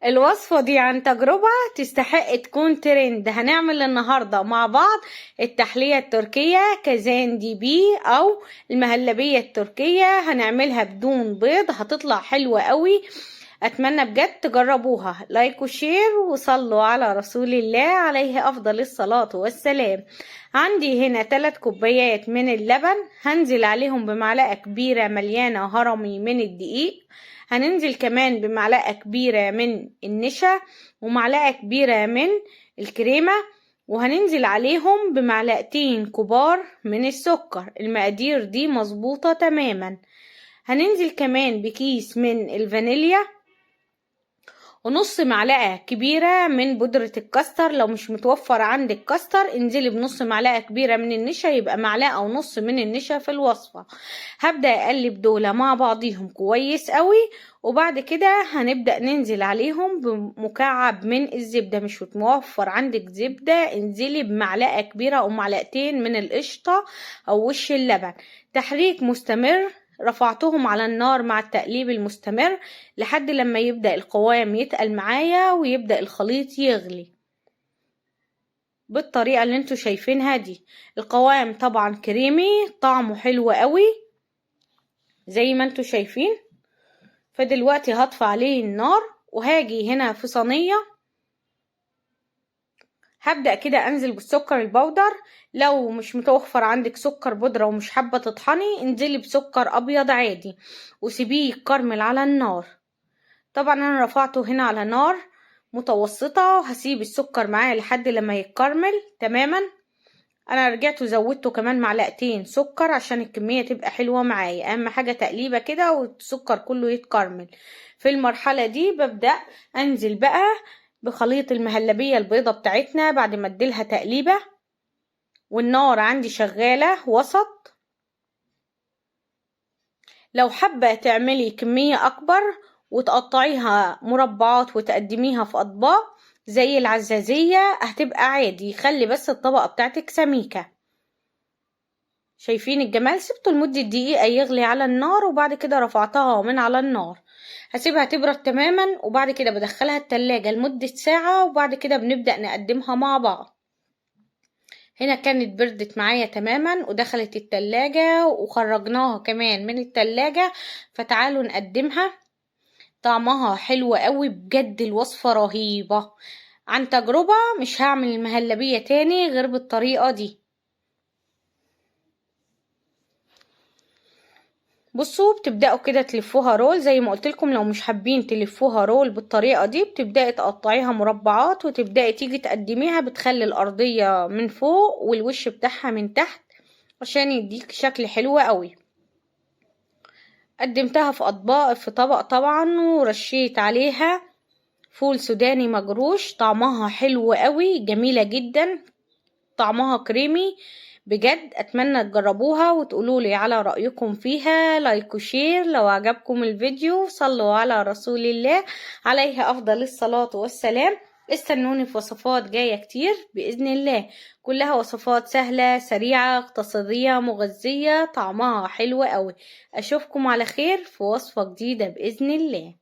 الوصفة دي عن تجربة تستحق تكون ترند. هنعمل النهاردة مع بعض التحلية التركية كزاندي بي أو المهلبية التركية. هنعملها بدون بيض، هتطلع حلوة قوي. أتمنى بجد تجربوها. لايك وشير وصلوا على رسول الله عليه أفضل الصلاة والسلام. عندي هنا 3 كوبايات من اللبن، هنزل عليهم بمعلقة كبيرة مليانة هرمي من الدقيق. هننزل كمان بمعلقة كبيرة من النشا ومعلقة كبيرة من الكريمة، وهننزل عليهم بمعلقتين كبار من السكر. المقادير دي مظبوطة تماما. هننزل كمان بكيس من الفانيليا ونص معلقة كبيرة من بودرة الكاستر. لو مش متوفر عندك كاستر انزلي بنص معلقة كبيرة من النشا، يبقى معلقة ونص من النشا في الوصفة. هبدأ اقلب دول مع بعضيهم كويس قوي، وبعد كده هنبدأ ننزل عليهم بمكعب من الزبدة. مش متوفر عندك زبدة انزلي بمعلقة كبيرة او معلقتين من القشطة او وش اللبن. تحريك مستمر، رفعتهم على النار مع التقليب المستمر لحد لما يبدأ القوام يتقل معايا ويبدأ الخليط يغلي بالطريقة اللي انتوا شايفينها دي. القوام طبعا كريمي، طعمه حلو قوي زي ما انتوا شايفين. فدلوقتي هطفي عليه النار وهاجي هنا في صينية هبدأ كده انزل بالسكر البودر. لو مش متوفر عندك سكر بودرة ومش حابة تطحني انزلي بسكر ابيض عادي وسيبيه يكرمل على النار. طبعا انا رفعته هنا على نار متوسطة وهسيب السكر معايا لحد لما يتكرمل تماما. انا رجعت وزودته كمان معلقتين سكر عشان الكمية تبقى حلوة معايا. اهم حاجة تقليبة كده والسكر كله يتكرمل. في المرحلة دي ببدأ انزل بقى بخليط المهلبية البيضة بتاعتنا بعد ما اديلها تقليبة، والنار عندي شغالة وسط. لو حابة تعملي كمية اكبر وتقطعيها مربعات وتقدميها في اطباق زي العزازية هتبقى عادي، خلي بس الطبقة بتاعتك سميكة. شايفين الجمال؟ سبته لمدة دقيقة يغلي على النار وبعد كده رفعتها من على النار. هسيبها تبرد تماما وبعد كده بدخلها التلاجة لمدة ساعة وبعد كده بنبدأ نقدمها مع بعض. هنا كانت بردت معايا تماما ودخلت التلاجة وخرجناها كمان من التلاجة. فتعالوا نقدمها. طعمها حلو قوي بجد، الوصفة رهيبة. عن تجربة مش هعمل المهلبية تاني غير بالطريقة دي. بصوا بتبدأوا كده تلفوها رول زي ما قلتلكم. لو مش حابين تلفوها رول بالطريقة دي بتبدأي تقطعيها مربعات وتبدأي تيجي تقدميها. بتخلي الأرضية من فوق والوش بتاعها من تحت عشان يديك شكل حلو قوي. قدمتها في أطباق في طبق طبعا ورشيت عليها فول سوداني مجروش. طعمها حلو قوي، جميلة جدا، طعمها كريمي بجد. اتمنى تجربوها وتقولولي على رأيكم فيها. لايك وشير. لو عجبكم الفيديو صلوا على رسول الله عليه افضل الصلاة والسلام. استنوني في وصفات جاية كتير بإذن الله، كلها وصفات سهلة سريعة اقتصادية مغذية طعمها حلو قوي. اشوفكم على خير في وصفة جديدة بإذن الله.